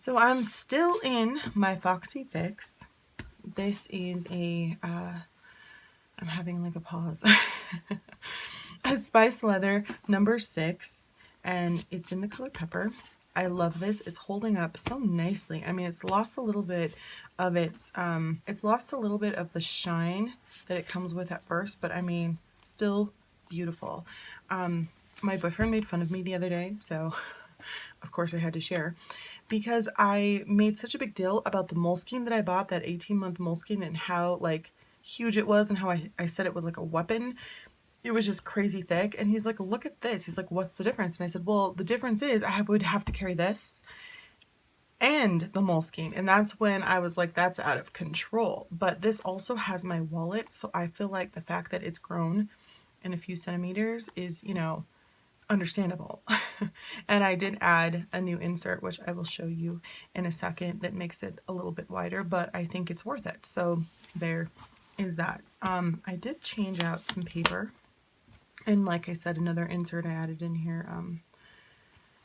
So I'm still in my Foxy Fix. This is a, I'm having like a pause. A Spice Leather number 6, and it's in the color Pepper. I love this. It's holding up so nicely. I mean, it's lost a little bit of it's lost a little bit of the shine that it comes with at first, but I mean, still beautiful. My boyfriend made fun of me the other day, so of course I had to share, because I made such a big deal about the Moleskine that I bought, that 18-month Moleskine, and how like huge it was, and how I said it was like a weapon. It was just crazy thick. And he's like, look at this. He's like, what's the difference? And I said, well, the difference is I would have to carry this and the Moleskine. And that's when I was like, that's out of control. But this also has my wallet. So I feel like the fact that it's grown in a few centimeters is, you know, understandable. And I did add a new insert, which I will show you in a second, that makes it a little bit wider, but I think it's worth it. So there is that. I did change out some paper. And like I said, another insert I added in here,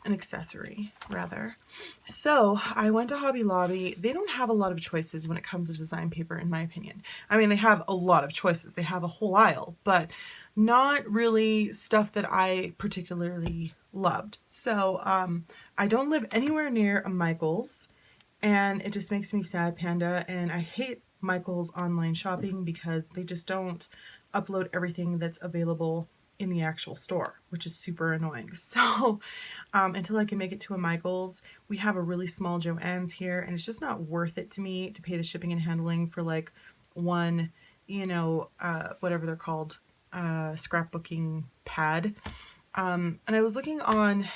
an accessory rather. So I went to Hobby Lobby. They don't have a lot of choices when it comes to design paper, in my opinion. I mean, they have a lot of choices. They have a whole aisle, but not really stuff that I particularly loved. So I don't live anywhere near a Michael's, and it just makes me sad, Panda. And I hate Michael's online shopping because they just don't upload everything that's available in the actual store, which is super annoying. So until I can make it to a Michael's, we have a really small Joann's here, and it's just not worth it to me to pay the shipping and handling for like one, you know, whatever they're called, scrapbooking pad. And I was looking on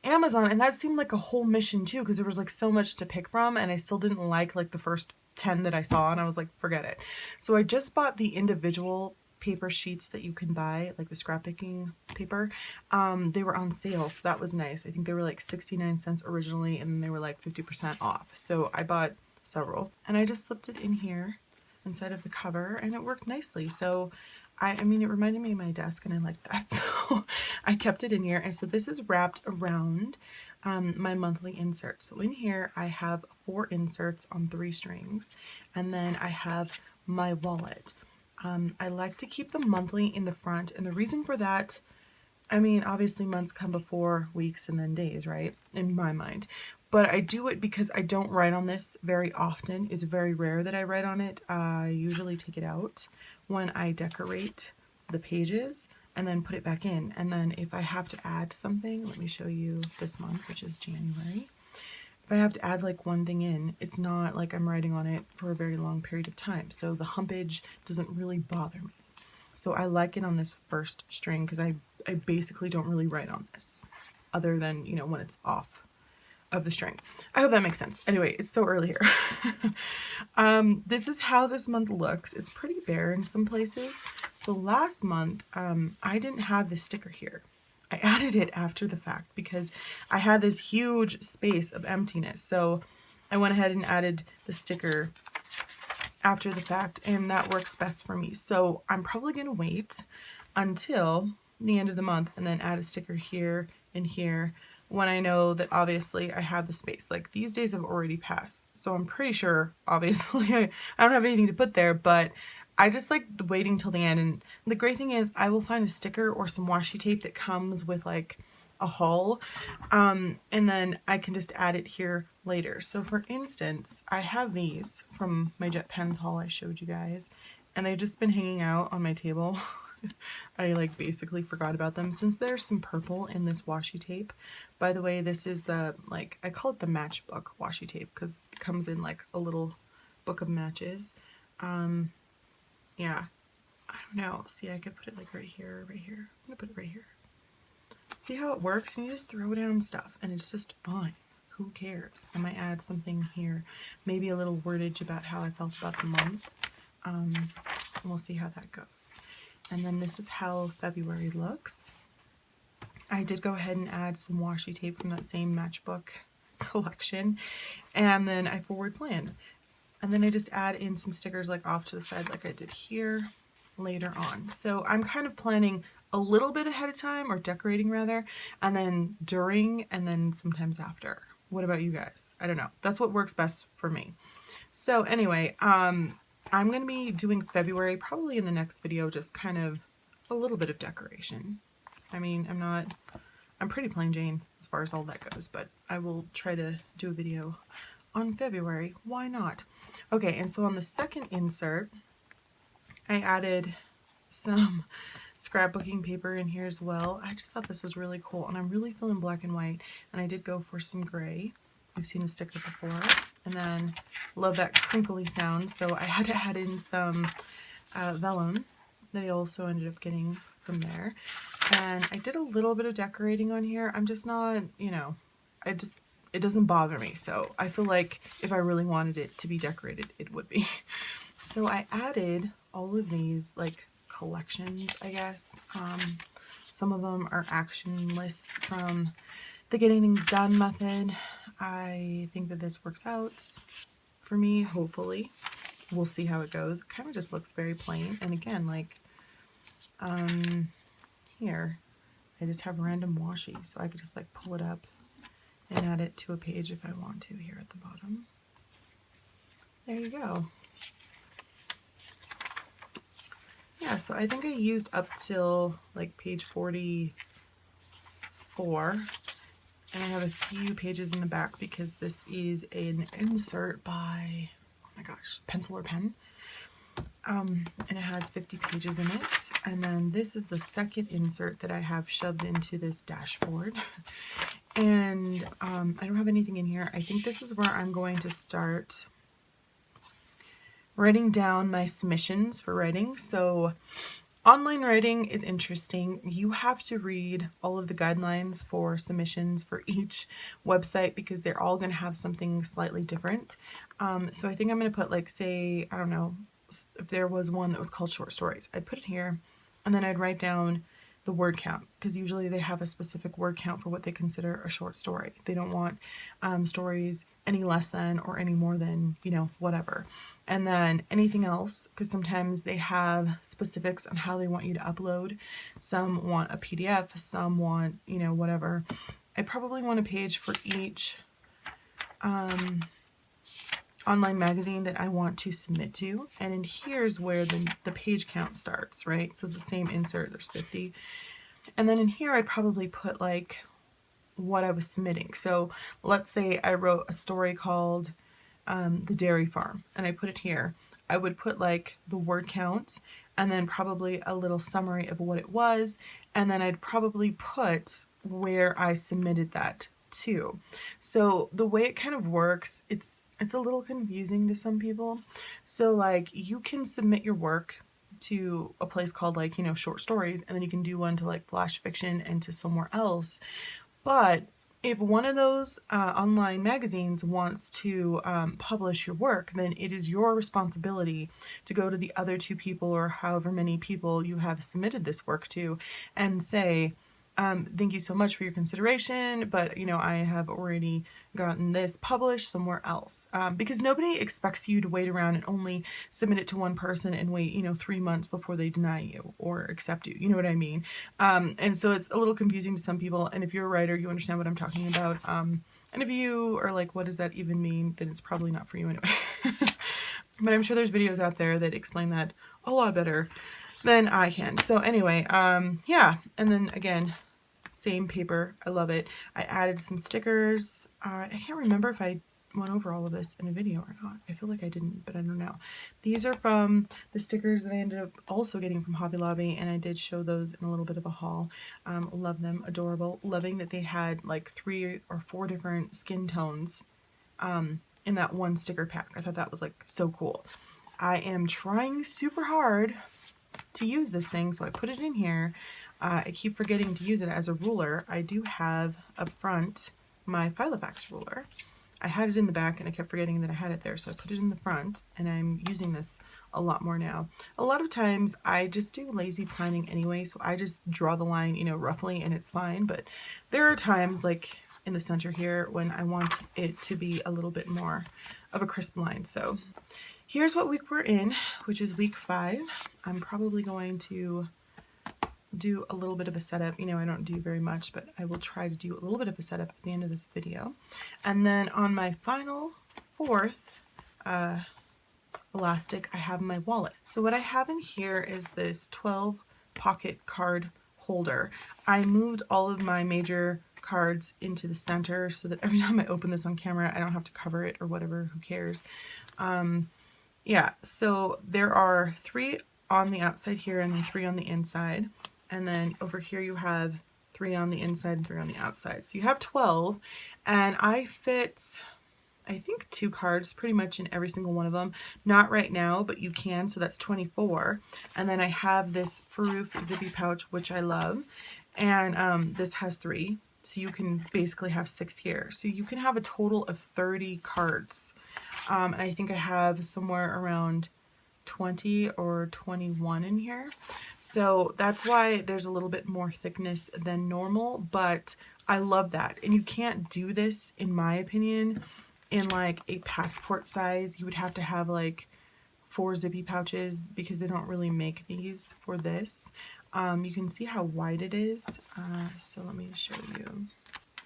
Amazon, and that seemed like a whole mission too, because there was like so much to pick from, and I still didn't like the first 10 that I saw, and I was like, forget it. So I just bought the individual paper sheets that you can buy, like the scrapbooking paper. They were on sale, so that was nice. I think they were like 69 cents originally, and then they were like 50% off. So I bought several, and I just slipped it in here inside of the cover, and it worked nicely. So I mean, it reminded me of my desk, and I like that. So I kept it in here. And so this is wrapped around my monthly insert. So in here, I have 4 inserts on 3 strings, and then I have my wallet. I like to keep the monthly in the front, and the reason for that, I mean, obviously months come before weeks and then days, right? In my mind. But I do it because I don't write on this very often. It's very rare that I write on it. I usually take it out when I decorate the pages and then put it back in. And then if I have to add something, let me show you this month, which is January. If I have to add like one thing in, it's not like I'm writing on it for a very long period of time. So the humpage doesn't really bother me. So I like it on this first string because I basically don't really write on this other than, you know, when it's off of the string. I hope that makes sense. Anyway, it's so early here. This is how this month looks. It's pretty bare in some places. So last month, I didn't have this sticker here. I added it after the fact because I had this huge space of emptiness. So I went ahead and added the sticker after the fact, and that works best for me. So I'm probably going to wait until the end of the month and then add a sticker here and here when I know that obviously I have the space. Like these days have already passed, so I'm pretty sure obviously I don't have anything to put there, but I just like waiting till the end. And the great thing is I will find a sticker or some washi tape that comes with like a haul, and then I can just add it here later. So for instance, I have these from my Jet Pens haul I showed you guys, and they've just been hanging out on my table. I like basically forgot about them since there's some purple in this washi tape. By the way, this is the, like, I call it the matchbook washi tape because it comes in like a little book of matches. Yeah, I don't know. See, I could put it like right here, right here. I'm gonna put it right here. See how it works? And you just throw down stuff and it's just fine. Who cares? I might add something here, maybe a little wordage about how I felt about the month. And we'll see how that goes. And then this is how February looks. I did go ahead and add some washi tape from that same matchbook collection, and then I forward plan. And then I just add in some stickers like off to the side like I did here later on. So I'm kind of planning a little bit ahead of time, or decorating rather, and then during, and then sometimes after. What about you guys? I don't know. That's what works best for me. So anyway, I'm going to be doing February probably in the next video, just kind of a little bit of decoration. I mean, I'm pretty plain Jane as far as all that goes, but I will try to do a video on February. Why not? Okay, and so on the second insert, I added some scrapbooking paper in here as well. I just thought this was really cool, and I'm really feeling black and white, and I did go for some gray. You've seen the sticker before. And then love that crinkly sound, so I had to add in some vellum that I also ended up getting from there. And I did a little bit of decorating on here. I'm just not, you know, it doesn't bother me. So I feel like if I really wanted it to be decorated, it would be. So I added all of these like collections, I guess. Some of them are action lists from the Getting Things Done method. I think that this works out for me, hopefully. We'll see how it goes. It kind of just looks very plain. And again, like, here, I just have random washi, so I could just like pull it up and add it to a page if I want to here at the bottom. There you go. Yeah, so I think I used up till like page 44. And I have a few pages in the back because this is an insert by, oh my gosh, Pencil or Pen. And it has 50 pages in it. And then this is the second insert that I have shoved into this dashboard. And I don't have anything in here. I think this is where I'm going to start writing down my submissions for writing. So online writing is interesting. You have to read all of the guidelines for submissions for each website because they're all going to have something slightly different. So I think I'm going to put like, say, I don't know, if there was one that was called short stories, I'd put it here and then I'd write down the word count because usually they have a specific word count for what they consider a short story. They don't want stories any less than or any more than, you know, whatever. And then anything else, because sometimes they have specifics on how they want you to upload. Some want a PDF, some want, you know, whatever. I probably want a page for each online magazine that I want to submit to. And in here's where the page count starts, right? So it's the same insert, there's 50. And then in here, I'd probably put like what I was submitting. So let's say I wrote a story called The Dairy Farm, and I put it here. I would put like the word count and then probably a little summary of what it was. And then I'd probably put where I submitted that to. So the way it kind of works, it's a little confusing to some people. So like you can submit your work to a place called like, you know, short stories, and then you can do one to like flash fiction and to somewhere else. But if one of those online magazines wants to publish your work, then it is your responsibility to go to the other two people or however many people you have submitted this work to and say, thank you so much for your consideration, but you know, I have already gotten this published somewhere else, because nobody expects you to wait around and only submit it to one person and wait, you know, 3 months before they deny you or accept you. You know what I mean? And so it's a little confusing to some people. And if you're a writer, you understand what I'm talking about. And if you are like, what does that even mean? Then it's probably not for you anyway. But I'm sure there's videos out there that explain that a lot better than I can. So anyway, yeah. And then again, same paper. I love it. I added some stickers. I can't remember if I went over all of this in a video or not. I feel like I didn't, but I don't know. These are from the stickers that I ended up also getting from Hobby Lobby, and I did show those in a little bit of a haul. Love them. Adorable. Loving that they had like 3 or 4 different skin tones in that one sticker pack. I thought that was like so cool. I am trying super hard to use this thing, so I put it in here. I keep forgetting to use it as a ruler. I do have up front my Filofax ruler. I had it in the back and I kept forgetting that I had it there, so I put it in the front, and I'm using this a lot more now. A lot of times I just do lazy planning anyway, so I just draw the line, you know, roughly, and it's fine. But there are times like in the center here when I want it to be a little bit more of a crisp line. So here's what week we're in, which is week 5. I'm probably going to do a little bit of a setup. You know, I don't do very much, but I will try to do a little bit of a setup at the end of this video. And then on my final fourth elastic, I have my wallet. So what I have in here is this 12 pocket card holder. I moved all of my major cards into the center so that every time I open this on camera, I don't have to cover it or whatever, who cares. Yeah, so there are 3 on the outside here and then 3 on the inside. And then over here you have 3 on the inside and 3 on the outside. So you have 12, and I fit, I think, 2 cards pretty much in every single one of them. Not right now, but you can, so that's 24. And then I have this Faroof zippy pouch, which I love. And this has 3. So you can basically have 6 here. So you can have a total of 30 cards. And I think I have somewhere around 20 or 21 in here. So that's why there's a little bit more thickness than normal, but I love that. And you can't do this, in my opinion, in like a passport size. You would have to have like 4 zippy pouches because they don't really make these for this. You can see how wide it is. So let me show you.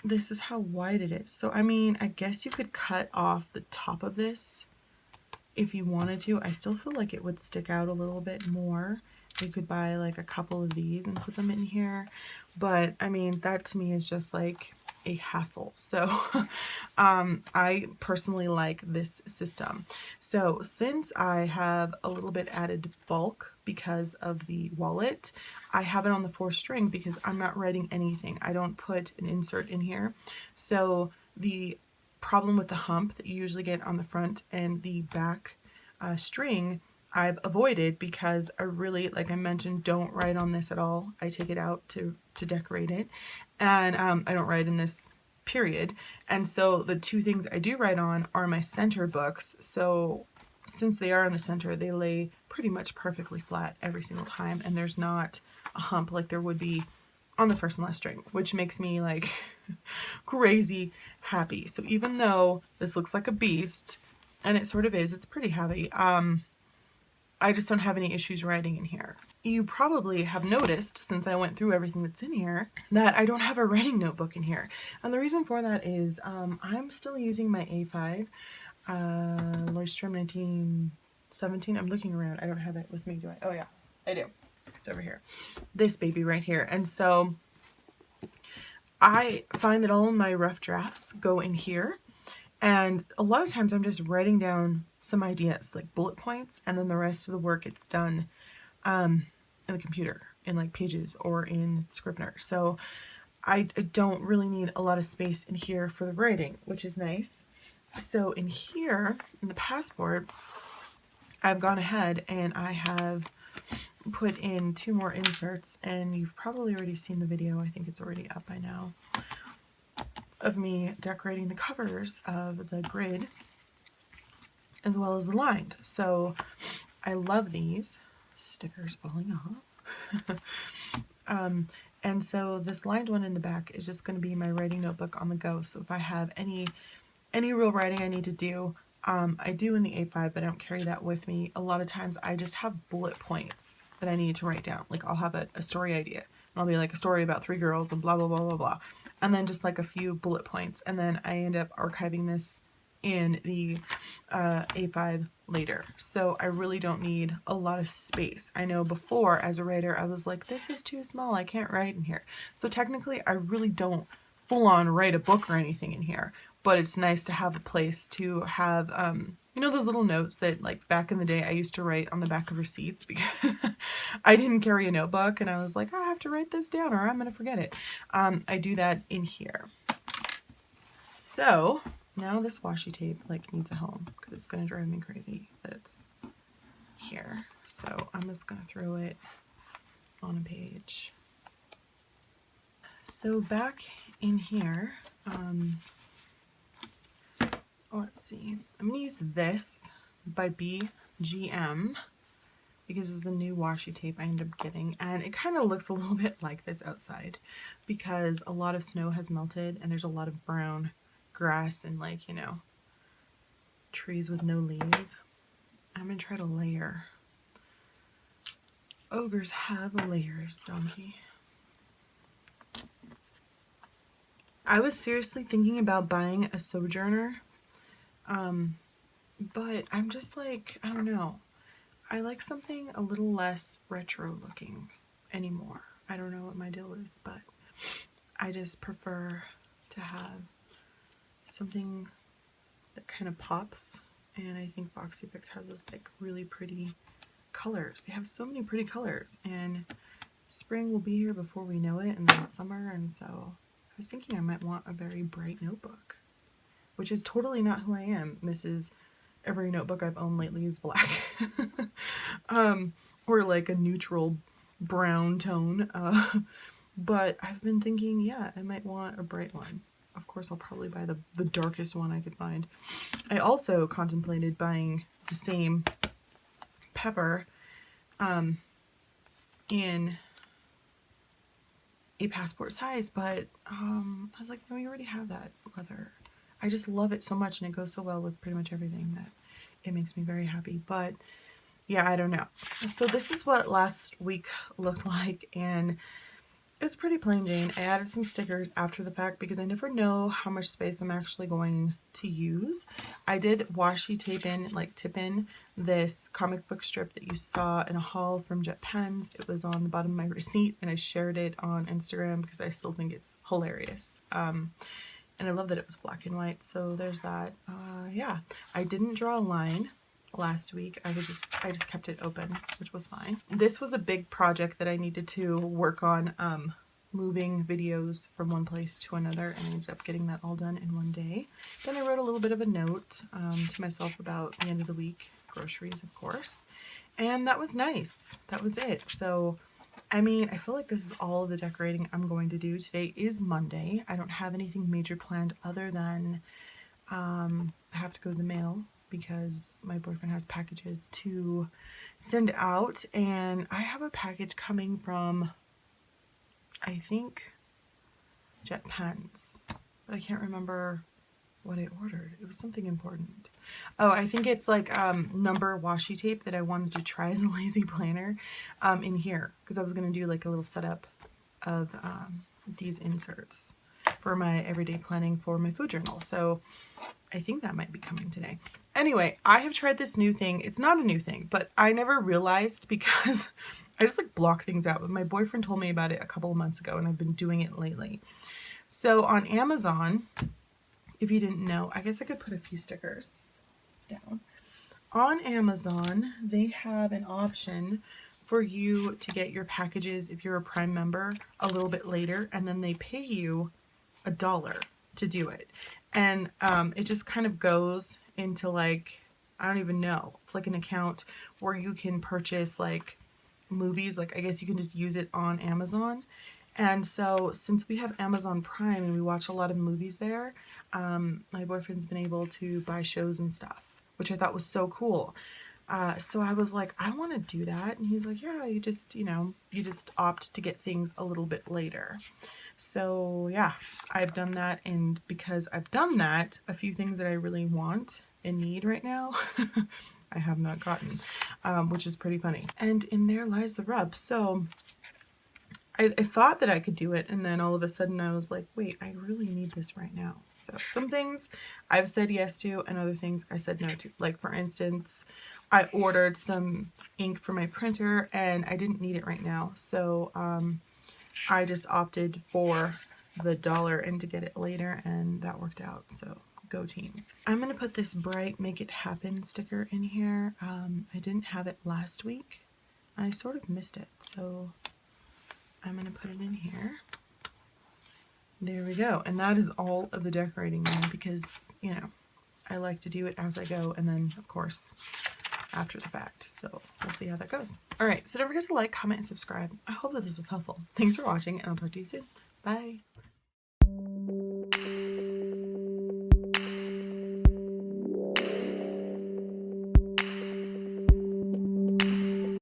This is how wide it is. So I mean, I guess you could cut off the top of this if you wanted to. I still feel like it would stick out a little bit more. You could buy like a couple of these and put them in here, but I mean, that to me is just like a hassle. So I personally like this system. So since I have a little bit added bulk because of the wallet, I have it on the 4th string because I'm not writing anything. I don't put an insert in here. So the problem with the hump that you usually get on the front and the back string, I've avoided because I really, like I mentioned, don't write on this at all. I take it out to decorate it, and I don't write in this, period. And so the 2 things I do write on are my center books. So since they are in the center, they lay pretty much perfectly flat every single time, and there's not a hump like there would be on the 1st and last string, which makes me like crazy happy. So even though this looks like a beast, and it sort of is, it's pretty heavy, I just don't have any issues writing in here. You probably have noticed, since I went through everything that's in here, that I don't have a writing notebook in here. And the reason for that is I'm still using my A5 Leuchtturm 1917. I'm looking around. I don't have it with me, do I? Oh yeah, I do. It's over here. This baby right here. And so I find that all of my rough drafts go in here. And a lot of times I'm just writing down some ideas, like bullet points, and then the rest of the work gets done in the computer, in like Pages or in Scrivener. So I don't really need a lot of space in here for the writing, which is nice. So in here, in the passport, I've gone ahead and I have put in 2 more inserts, and you've probably already seen the video. I think it's already up by now, of me decorating the covers of the grid as well as the lined. So I love these. Stickers falling off. And so this lined one in the back is just going to be my writing notebook on the go. So if I have any real writing I need to do, I do in the A5, but I don't carry that with me. A lot of times I just have bullet points that I need to write down. Like I'll have a story idea, and I'll be like, a story about 3 girls and blah, blah, blah, blah, blah. And then just like a few bullet points. And then I end up archiving this in the A5 later. So I really don't need a lot of space. I know before, as a writer, I was like, this is too small, I can't write in here. So technically I really don't full on write a book or anything in here, but it's nice to have a place to have you know, those little notes that, like, back in the day I used to write on the back of receipts because I didn't carry a notebook, and I was like, I have to write this down or I'm gonna forget it. I do that in here. So now this washi tape like needs a home because it's gonna drive me crazy that it's here. So I'm just gonna throw it on a page. So back in here, let's see, I'm gonna use this by BGM because this is a new washi tape I ended up getting, and it kind of looks a little bit like this outside because a lot of snow has melted and there's a lot of brown grass and, like, you know, trees with no leaves. I'm gonna try to layer ogres have layers, donkey. I was seriously thinking about buying a Sojourner, but I'm just like, I don't know. I like something a little less retro looking anymore. I don't know what my deal is, but I just prefer to have something that kind of pops. And I think Foxy Fix has this like really pretty colors. They have so many pretty colors, and spring will be here before we know it, and then summer. And so I was thinking I might want a very bright notebook, which is totally not who I am. Mrs. Every notebook I've owned lately is black. Or like a neutral brown tone. But I've been thinking, yeah, I might want a bright one. Of course, I'll probably buy the darkest one I could find. I also contemplated buying the same pepper in a passport size, but I was like, no, we already have that leather. I just love it so much, and it goes so well with pretty much everything that it makes me very happy. But yeah, I don't know. So this is what last week looked like, and it was pretty plain Jane. I added some stickers after the fact because I never know how much space I'm actually going to use. I did washi tape in, like tip in, this comic book strip that you saw in a haul from Jet Pens. It was on the bottom of my receipt, and I shared it on Instagram because I still think it's hilarious. And I love that it was black and white, so there's that. Yeah, I didn't draw a line last week. I just kept it open, which was fine. This was a big project that I needed to work on, moving videos from one place to another, and I ended up getting that all done in one day. Then I wrote a little bit of a note to myself about the end of the week, groceries of course, and that was nice. That was it. So I mean, I feel like this is all of the decorating I'm going to do. Today is Monday. I don't have anything major planned other than I have to go to the mail because my boyfriend has packages to send out, and I have a package coming from, I think, Jet Pens, but I can't remember what I ordered. It was something important. Oh, I think it's like number washi tape that I wanted to try as a lazy planner in here, because I was going to do like a little setup of these inserts for my everyday planning for my food journal. So I think that might be coming today. Anyway, I have tried this new thing. It's not a new thing, but I never realized because I just like block things out. But my boyfriend told me about it a couple of months ago, and I've been doing it lately. So on Amazon, if you didn't know, I guess I could put a few stickers down. On Amazon, they have an option for you to get your packages, if you're a Prime member, a little bit later, and then they pay you $1 to do it. And it just kind of goes into like, I don't even know, it's like an account where you can purchase like movies. Like I guess you can just use it on Amazon. And so since we have Amazon Prime and we watch a lot of movies there, my boyfriend's been able to buy shows and stuff, which I thought was so cool. So I was like, I want to do that. And he's like, yeah, you just opt to get things a little bit later. So yeah, I've done that. And because I've done that, a few things that I really want and need right now, I have not gotten, which is pretty funny. And in there lies the rub. So I thought that I could do it, and then all of a sudden I was like, wait, I really need this right now. So some things I've said yes to, and other things I said no to. Like for instance, I ordered some ink for my printer, and I didn't need it right now. So I just opted for the $1 and to get it later, and that worked out. So go team. I'm going to put this bright Make It Happen sticker in here. I didn't have it last week, and I sort of missed it. So I'm going to put it in here. There we go. And that is all of the decorating now because, you know, I like to do it as I go and then, of course, after the fact. So we'll see how that goes. All right. So don't forget to like, comment, and subscribe. I hope that this was helpful. Thanks for watching, and I'll talk to you soon. Bye.